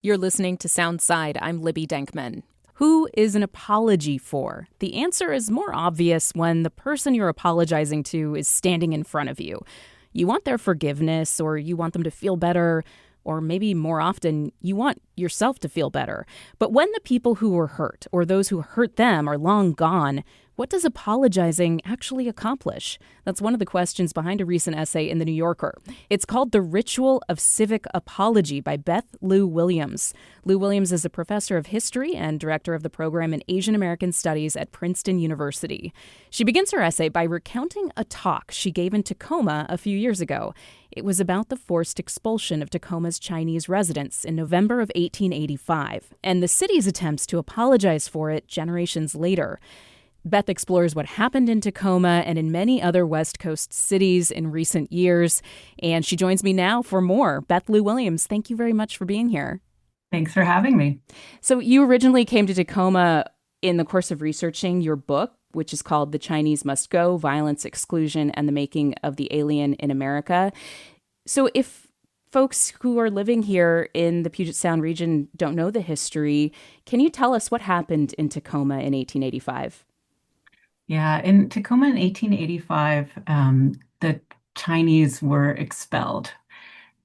You're listening to Soundside. I'm Libby Denkman. Who is an apology for? The answer is more obvious when the person you're apologizing to is standing in front of you. You want their forgiveness, or you want them to feel better, or maybe more often, you want yourself to feel better. But when the people who were hurt, or those who hurt them, are long gone, what does apologizing actually accomplish? That's one of the questions behind a recent essay in The New Yorker. It's called The Ritual of Civic Apology by Beth Lew-Williams. Lew-Williams is a professor of history and director of the program in Asian American Studies at Princeton University. She begins her essay by recounting a talk she gave in Tacoma a few years ago. It was about the forced expulsion of Tacoma's Chinese residents in November of 1885, and the city's attempts to apologize for it generations later. Beth explores what happened in Tacoma and in many other West Coast cities in recent years, and she joins me now for more. Beth Lew-Williams, thank you very much for being here. Thanks for having me. So you originally came to Tacoma in the course of researching your book, which is called The Chinese Must Go: Violence, Exclusion, and the Making of the Alien in America. So if folks who are living here in the Puget Sound region don't know the history, can you tell us what happened in Tacoma in 1885? Yeah, in Tacoma in 1885, the Chinese were expelled.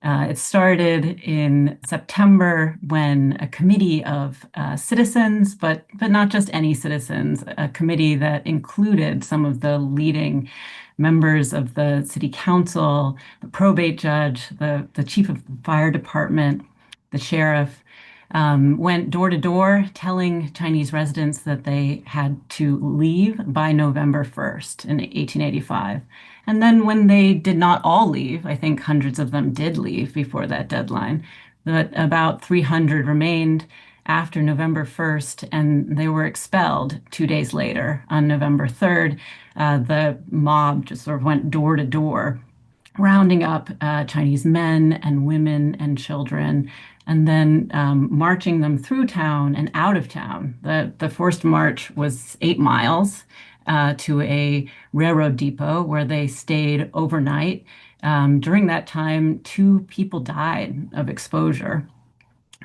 It started in September when a committee of citizens, but not just any citizens, a committee that included some of the leading members of the city council, the probate judge, the chief of the fire department, the sheriff, went door to door telling Chinese residents that they had to leave by November 1st in 1885. And then when they did not all leave, I think hundreds of them did leave before that deadline, but about 300 remained after November 1st, and they were expelled 2 days later on November 3rd. The mob just sort of went door to door, rounding up Chinese men and women and children, and then marching them through town and out of town. The forced march was 8 miles to a railroad depot where they stayed overnight. During that time, 2 people died of exposure.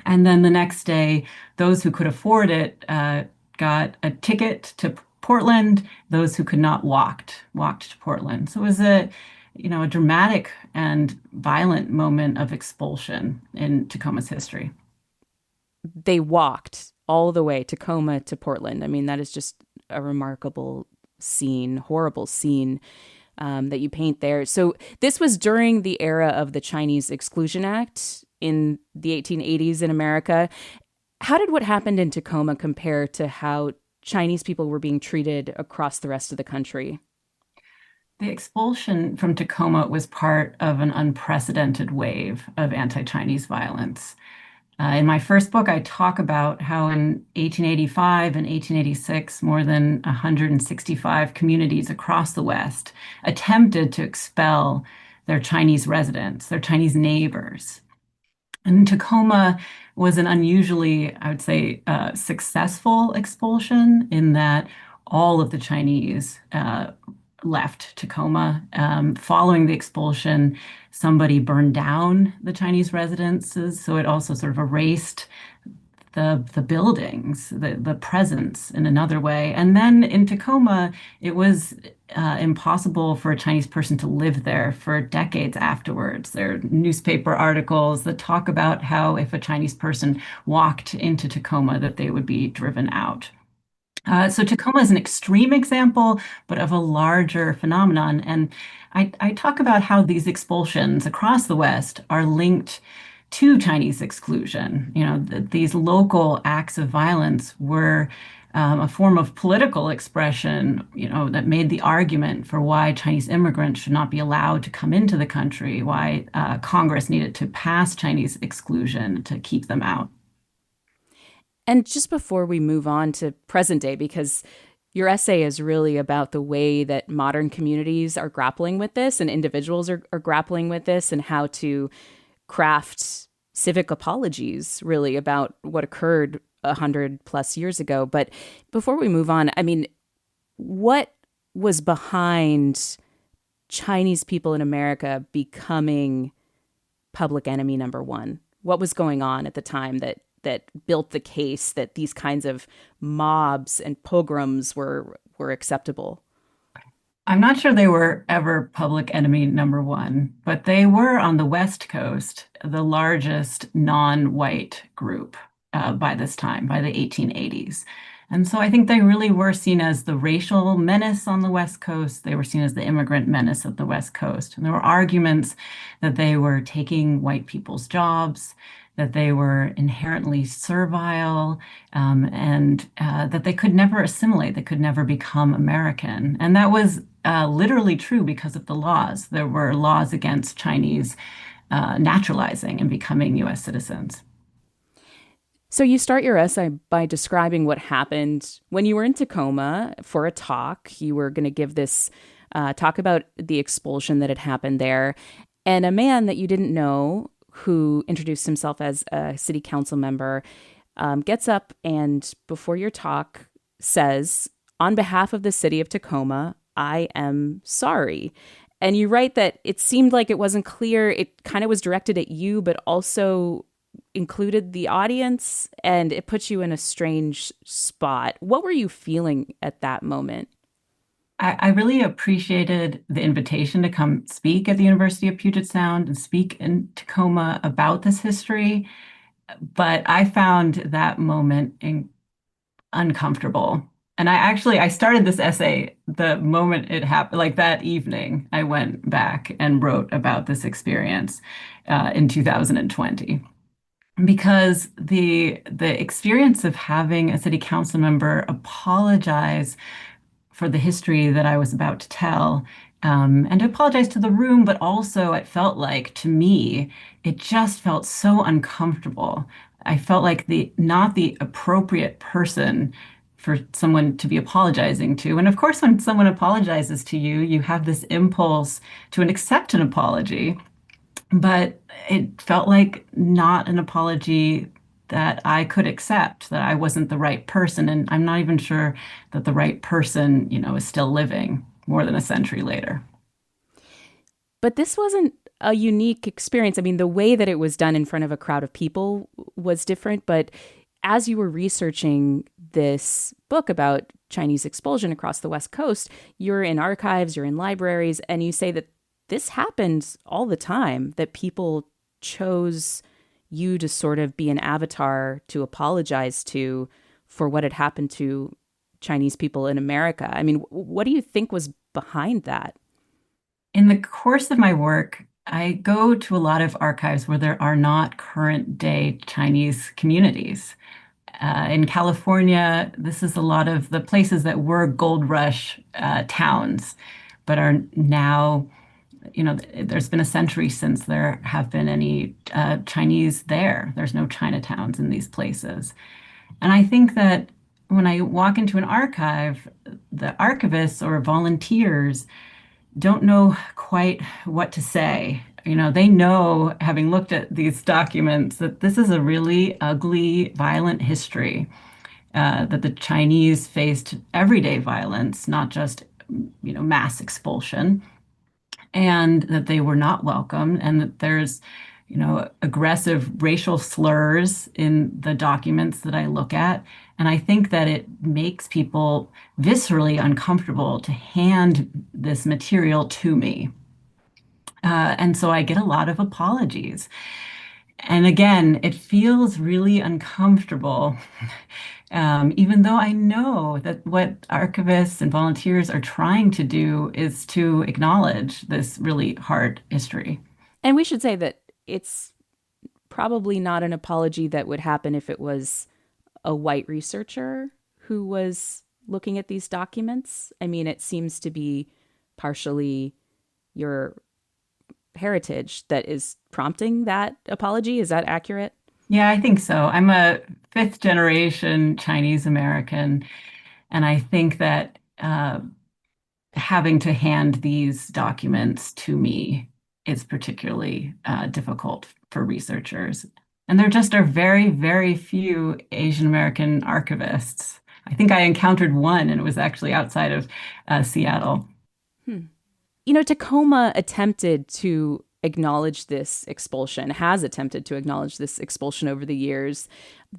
And then the next day, those who could afford it got a ticket to Portland. Those who could not walked to Portland. So it was a dramatic and violent moment of expulsion in Tacoma's history. They walked all the way Tacoma to Portland. I mean, that is just a remarkable scene, horrible scene that you paint there. So this was during the era of the Chinese Exclusion Act in the 1880s in America. How did what happened in Tacoma compare to how Chinese people were being treated across the rest of the country? The expulsion from Tacoma was part of an unprecedented wave of anti-Chinese violence. In my first book, I talk about how in 1885 and 1886, more than 165 communities across the West attempted to expel their Chinese residents, their Chinese neighbors. And Tacoma was an unusually, I would say, successful expulsion in that all of the Chinese left Tacoma. Following the expulsion, somebody burned down the Chinese residences, so it also sort of erased the buildings, the presence in another way. And then in Tacoma, it was impossible for a Chinese person to live there for decades afterwards. There are newspaper articles that talk about how if a Chinese person walked into Tacoma, that they would be driven out. So Tacoma is an extreme example, but of a larger phenomenon. And I talk about how these expulsions across the West are linked to Chinese exclusion. These local acts of violence were a form of political expression, that made the argument for why Chinese immigrants should not be allowed to come into the country, why Congress needed to pass Chinese exclusion to keep them out. And just before we move on to present day, because your essay is really about the way that modern communities are grappling with this and individuals are grappling with this and how to craft civic apologies really about what occurred 100+ years ago. But before we move on, I mean, what was behind Chinese people in America becoming public enemy number one? What was going on at the time that built the case that these kinds of mobs and pogroms were acceptable? I'm not sure they were ever public enemy number one, but they were on the West Coast, the largest non-white group by this time, by the 1880s. And so I think they really were seen as the racial menace on the West Coast. They were seen as the immigrant menace of the West Coast. And there were arguments that they were taking white people's jobs, that they were inherently servile, and that they could never assimilate, they could never become American. And that was literally true because of the laws. There were laws against Chinese naturalizing and becoming US citizens. So you start your essay by describing what happened when you were in Tacoma for a talk. You were going to give this talk about the expulsion that had happened there. And a man that you didn't know, who introduced himself as a city council member, gets up and before your talk says, "On behalf of the city of Tacoma, I am sorry." And you write that it seemed like it wasn't clear. It kind of was directed at you, but also included the audience, and it puts you in a strange spot. What were you feeling at that moment? I really appreciated the invitation to come speak at the University of Puget Sound and speak in Tacoma about this history, but I found that moment uncomfortable. And I started this essay the moment it happened, like that evening. I went back and wrote about this experience in 2020 because the experience of having a city council member apologize for the history that I was about to tell, and to apologize to the room, but also it felt like to me, it just felt so uncomfortable. I felt like the not the appropriate person for someone to be apologizing to. And of course, when someone apologizes to you, you have this impulse to accept an apology. But it felt like not an apology that I could accept, that I wasn't the right person. And I'm not even sure that the right person, is still living more than a century later. But this wasn't a unique experience. I mean, the way that it was done in front of a crowd of people was different. But as you were researching this book about Chinese expulsion across the West Coast, you're in archives, you're in libraries, and you say that this happens all the time, that people chose you to sort of be an avatar to apologize to for what had happened to Chinese people in America. I mean, what do you think was behind that? In the course of my work, I go to a lot of archives where there are not current day Chinese communities. In California, this is a lot of the places that were gold rush towns, but are now, there's been a century since there have been any Chinese there. There's no Chinatowns in these places. And I think that when I walk into an archive, the archivists or volunteers don't know quite what to say. They know, having looked at these documents, that this is a really ugly, violent history, that the Chinese faced everyday violence, not just, mass expulsion, and that they were not welcome, and that there's, aggressive racial slurs in the documents that I look at. And I think that it makes people viscerally uncomfortable to hand this material to me. And so I get a lot of apologies. And again, it feels really uncomfortable, even though I know that what archivists and volunteers are trying to do is to acknowledge this really hard history. And we should say that it's probably not an apology that would happen if it was a white researcher who was looking at these documents. I mean, it seems to be partially your heritage that is prompting that apology. Is that accurate? Yeah, I think so. I'm a fifth generation Chinese American, and I think that having to hand these documents to me is particularly difficult for researchers. And there just are very, very few Asian American archivists. I think I encountered one, and it was actually outside of Seattle. Hmm. Tacoma attempted to acknowledged this expulsion, has attempted to acknowledge this expulsion over the years.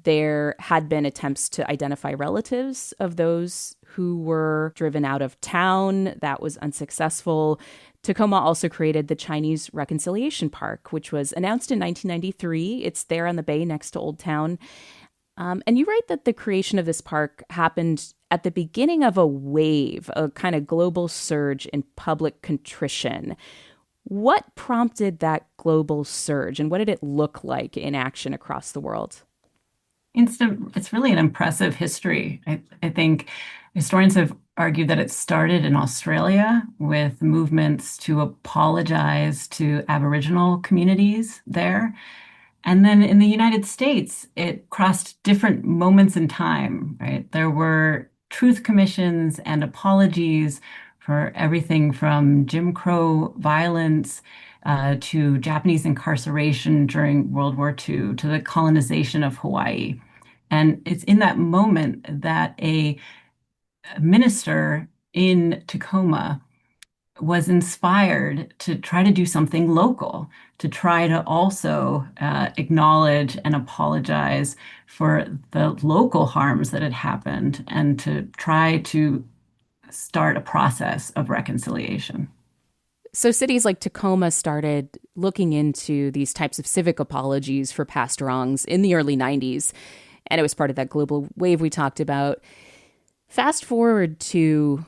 There had been attempts to identify relatives of those who were driven out of town. That was unsuccessful. Tacoma also created the Chinese Reconciliation Park, which was announced in 1993. It's there on the bay next to Old Town. And you write that the creation of this park happened at the beginning of a wave, a kind of global surge in public contrition. What prompted that global surge, and what did it look like in action across the world? It's really an impressive history. I think historians have argued that it started in Australia with movements to apologize to Aboriginal communities there. And then in the United States, it crossed different moments in time, right? There were truth commissions and apologies for everything from Jim Crow violence to Japanese incarceration during World War II to the colonization of Hawaii. And it's in that moment that a minister in Tacoma was inspired to try to do something local, to try to also acknowledge and apologize for the local harms that had happened and to try to start a process of reconciliation. So cities like Tacoma started looking into these types of civic apologies for past wrongs in the early 90s. And it was part of that global wave we talked about. Fast forward to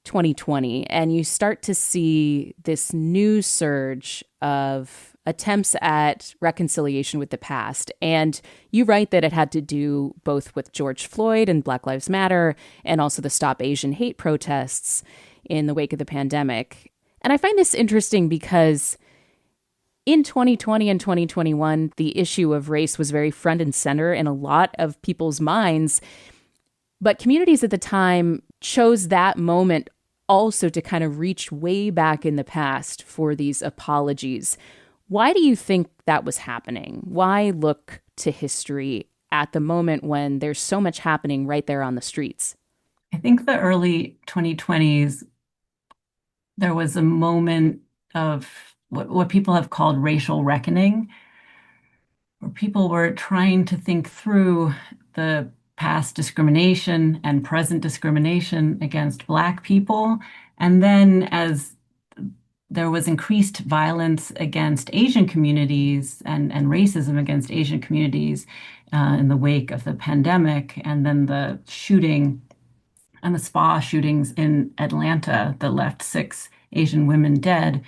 2020, and you start to see this new surge of attempts at reconciliation with the past. And you write that it had to do both with George Floyd and Black Lives Matter, and also the Stop Asian Hate protests in the wake of the pandemic. And I find this interesting because in 2020 and 2021, the issue of race was very front and center in a lot of people's minds. But communities at the time chose that moment also to kind of reach way back in the past for these apologies. Why do you think that was happening? Why look to history at the moment when there's so much happening right there on the streets? I think the early 2020s, there was a moment of what people have called racial reckoning, where people were trying to think through the past discrimination and present discrimination against Black people. And then as there was increased violence against Asian communities and racism against Asian communities in the wake of the pandemic, and then the shooting and the spa shootings in Atlanta that left 6 Asian women dead.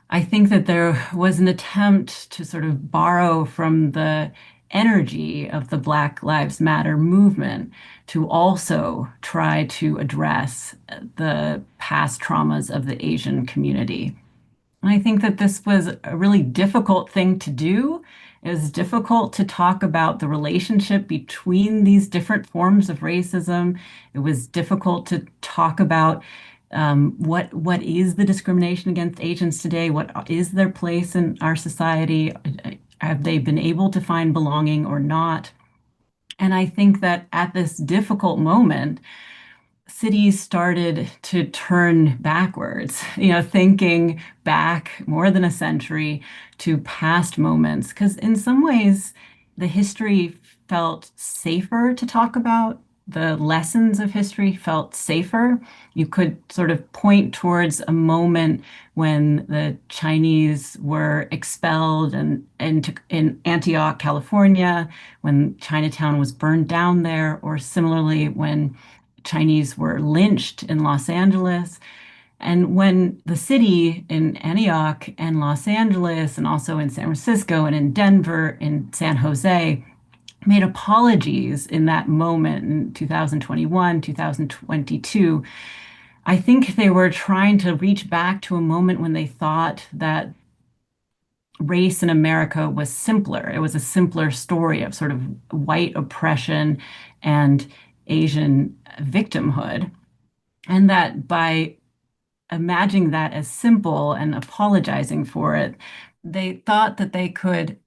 I think that there was an attempt to sort of borrow from the energy of the Black Lives Matter movement to also try to address the past traumas of the Asian community. And I think that this was a really difficult thing to do. It was difficult to talk about the relationship between these different forms of racism. It was difficult to talk about what is the discrimination against Asians today? What is their place in our society? Have they been able to find belonging or not? And I think that at this difficult moment, cities started to turn backwards, thinking back more than a century to past moments, because in some ways, the history felt safer to talk about. The lessons of history felt safer. You could sort of point towards a moment when the Chinese were expelled in Antioch, California, when Chinatown was burned down there, or similarly when Chinese were lynched in Los Angeles. And when the city in Antioch and Los Angeles, and also in San Francisco and in Denver, in San Jose, made apologies in that moment in 2021, 2022, I think they were trying to reach back to a moment when they thought that race in America was simpler. It was a simpler story of sort of white oppression and Asian victimhood. And that by imagining that as simple and apologizing for it, they thought that they could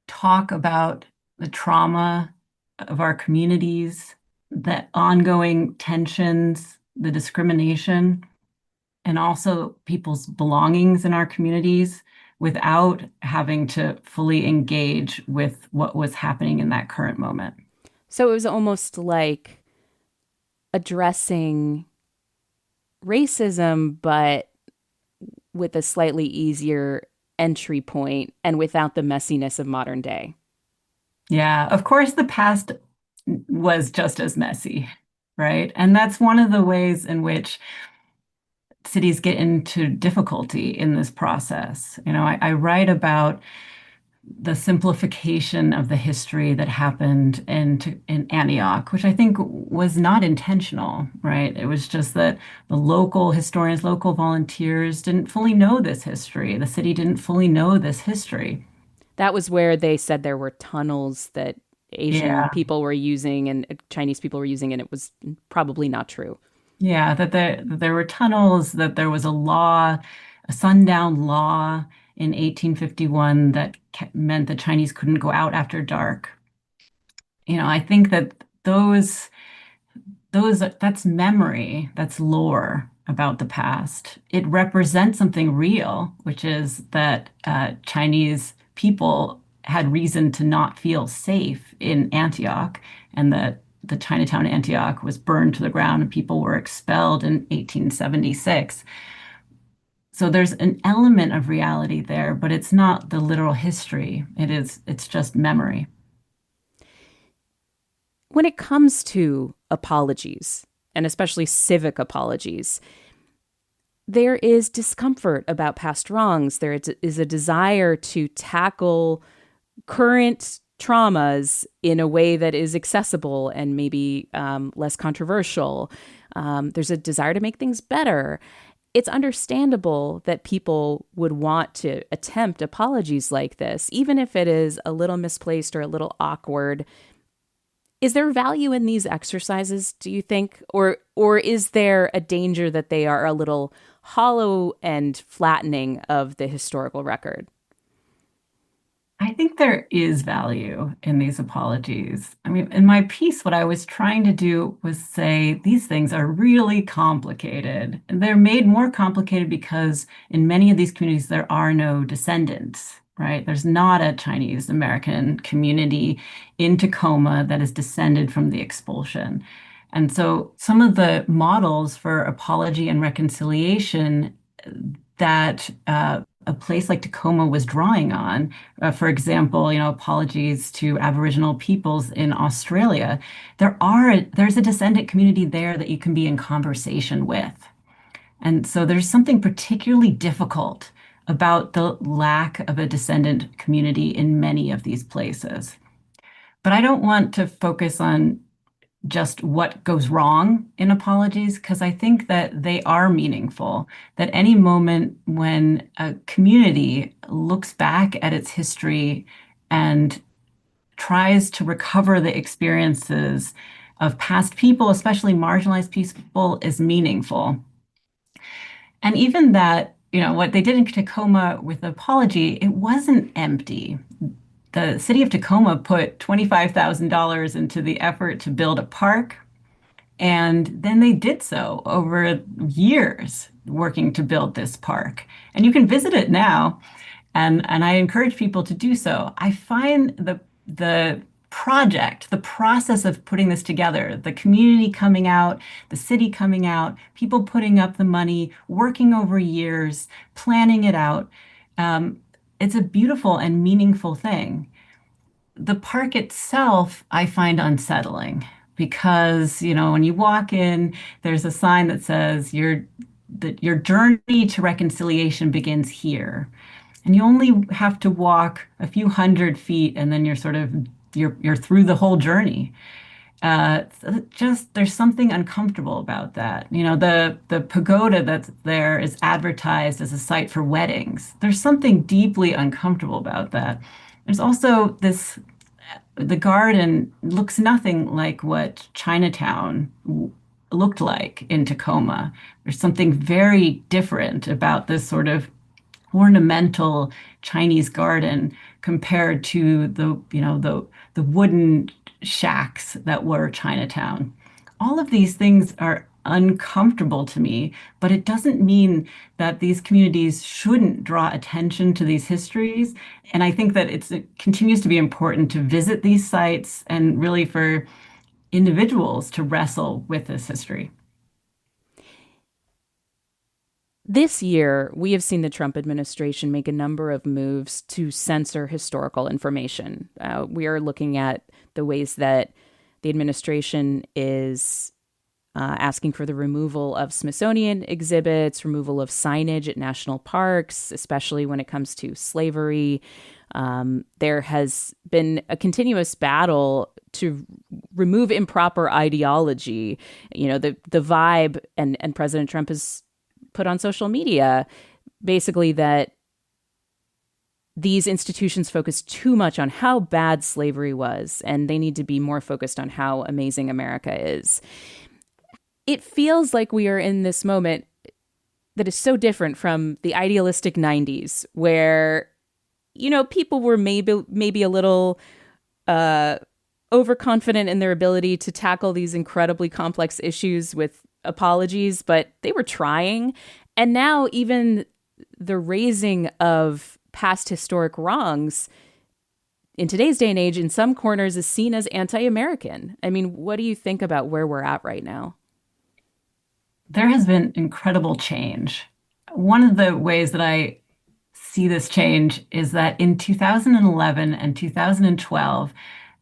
talk about the trauma of our communities, the ongoing tensions, the discrimination, and also people's belongings in our communities without having to fully engage with what was happening in that current moment. So it was almost like addressing racism, but with a slightly easier entry point and without the messiness of modern day. Yeah, of course, the past was just as messy, right? And that's one of the ways in which cities get into difficulty in this process. I write about the simplification of the history that happened in Antioch, which I think was not intentional, right? It was just that the local historians, local volunteers didn't fully know this history. The city didn't fully know this history. That was where they said there were tunnels that Asian Yeah, people were using and Chinese people were using, and it was probably not true. yeah, that there were tunnels, that there was a law, a sundown law in 1851 that meant the Chinese couldn't go out after dark. I think that that's memory, that's lore about the past. It represents something real, which is that Chinese people had reason to not feel safe in Antioch, and that the Chinatown Antioch was burned to the ground and people were expelled in 1876. So there's an element of reality there, but it's not the literal history. It's just memory. When it comes to apologies, and especially civic apologies, there is discomfort about past wrongs. There is a desire to tackle current traumas in a way that is accessible and maybe less controversial. There's a desire to make things better. It's understandable that people would want to attempt apologies like this, even if it is a little misplaced or a little awkward. Is there value in these exercises, do you think? Or is there a danger that they are a little hollow and flattening of the historical record? I think there is value in these apologies. I mean, in my piece, what I was trying to do was say these things are really complicated. And they're made more complicated because in many of these communities, there are no descendants, right? There's not a Chinese American community in Tacoma that is descended from the expulsion. And so some of the models for apology and reconciliation that a place like Tacoma was drawing on. For example, apologies to Aboriginal peoples in Australia. There's a descendant community there that you can be in conversation with. And so there's something particularly difficult about the lack of a descendant community in many of these places. But I don't want to focus on just what goes wrong in apologies, because I think that they are meaningful. That any moment when a community looks back at its history and tries to recover the experiences of past people, especially marginalized people, is meaningful. And even that, what they did in Tacoma with the apology, it wasn't empty. The city of Tacoma put $25,000 into the effort to build a park. And then they did so over years, working to build this park. And you can visit it now. And I encourage people to do so. I find the project, the process of putting this together, the community coming out, the city coming out, people putting up the money, working over years, planning it out. It's a beautiful and meaningful thing. The park itself, I find unsettling because, when you walk in, there's a sign that says your journey to reconciliation begins here. And you only have to walk a few hundred feet and then you're through the whole journey. Just there's something uncomfortable about that. The pagoda that's there is advertised as a site for weddings. There's something deeply uncomfortable about that. There's also the garden looks nothing like what Chinatown looked like in Tacoma. There's something very different about this sort of ornamental Chinese garden compared to the wooden shacks that were Chinatown. All of these things are uncomfortable to me, but it doesn't mean that these communities shouldn't draw attention to these histories. And I think that it continues to be important to visit these sites and really for individuals to wrestle with this history. This year, we have seen the Trump administration make a number of moves to censor historical information. We are looking at the ways that the administration is asking for the removal of Smithsonian exhibits, removal of signage at national parks, especially when it comes to slavery. There has been a continuous battle to remove improper ideology. You know, the vibe, and President Trump has put on social media basically that these institutions focus too much on how bad slavery was, and they need to be more focused on how amazing America is. It feels like we are in this moment that is so different from the idealistic 90s where, you know, people were maybe a little overconfident in their ability to tackle these incredibly complex issues with apologies, but they were trying. And now even the raising of past historic wrongs in today's day and age in some corners is seen as anti-American. I mean, what do you think about where we're at right now? There has been incredible change. One of the ways that I see this change is that in 2011 and 2012,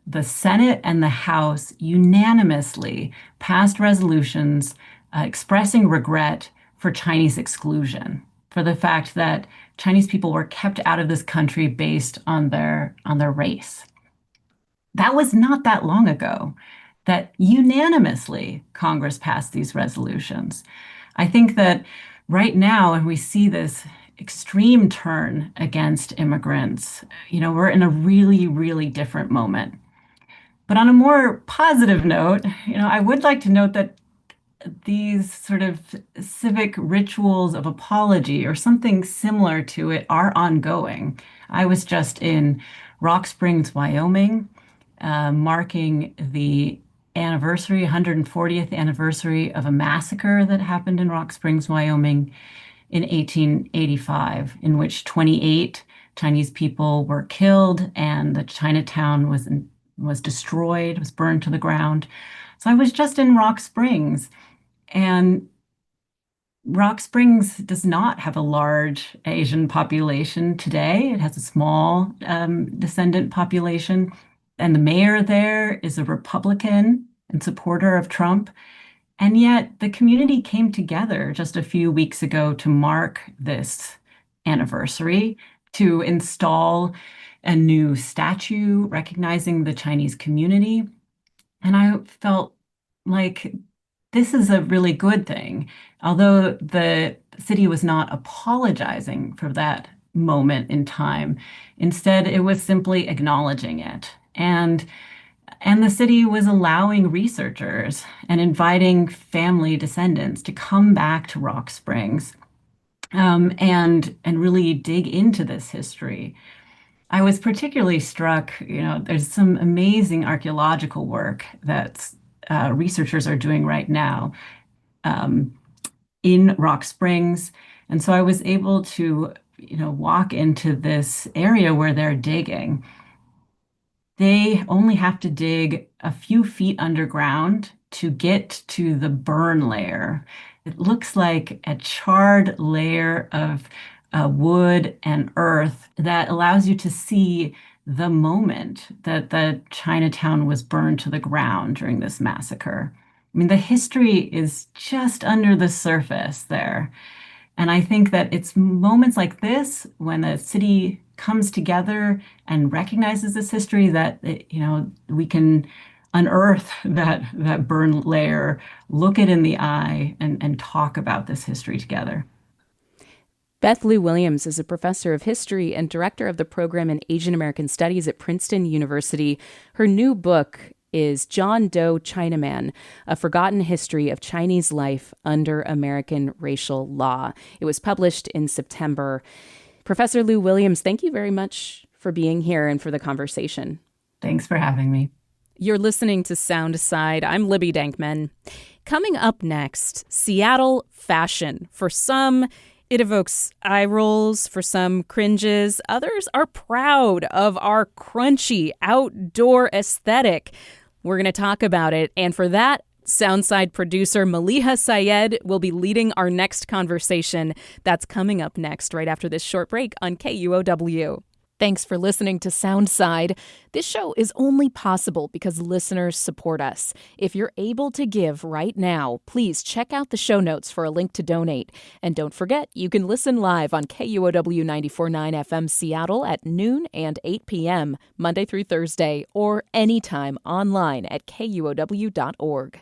the Senate and the House unanimously passed resolutions expressing regret for Chinese exclusion, for the fact that Chinese people were kept out of this country based on their race. That was not that long ago that unanimously Congress passed these resolutions. I think that right now, and we see this extreme turn against immigrants, you know, we're in a really, really different moment. But on a more positive note, you know, I would like to note that these sort of civic rituals of apology or something similar to it are ongoing. I was just in Rock Springs, Wyoming, marking the 140th anniversary of a massacre that happened in Rock Springs, Wyoming in 1885, in which 28 Chinese people were killed and the Chinatown was destroyed, was burned to the ground. So I was just in Rock Springs, and Rock Springs does not have a large Asian population today. It has a small descendant population. And the mayor there is a Republican and supporter of Trump. And yet the community came together just a few weeks ago to mark this anniversary, to install a new statue recognizing the Chinese community. And I felt like this is a really good thing. Although the city was not apologizing for that moment in time, instead it was simply acknowledging it. And the city was allowing researchers and inviting family descendants to come back to Rock Springs and really dig into this history. I was particularly struck, you know, there's some amazing archaeological work that researchers are doing right now um, in Rock Springs. And so I was able to, you know, walk into this area where they're digging. They only have to dig a few feet underground to get to the burn layer. It looks like a charred layer of wood and earth that allows you to see the moment that the Chinatown was burned to the ground during this massacre. I mean, the history is just under the surface there. And I think that it's moments like this when a city comes together and recognizes this history that, you know, we can unearth that burn layer, look it in the eye, and talk about this history together. Beth Lew-Williams is a professor of history and director of the program in Asian American Studies at Princeton University. Her new book is John Doe Chinaman, A Forgotten History of Chinese Life Under American Racial Law. It was published in September. Professor Lew-Williams, thank you very much for being here and for the conversation. Thanks for having me. You're listening to Soundside. I'm Libby Denkman. Coming up next, Seattle fashion. For some, it evokes eye rolls. For some, cringes. Others are proud of our crunchy outdoor aesthetic. We're going to talk about it. And for that, Soundside producer Maliha Syed will be leading our next conversation. That's coming up next, right after this short break on KUOW. Thanks for listening to Soundside. This show is only possible because listeners support us. If you're able to give right now, please check out the show notes for a link to donate. And don't forget, you can listen live on KUOW 94.9 FM Seattle at noon and 8 p.m., Monday through Thursday, or anytime online at KUOW.org.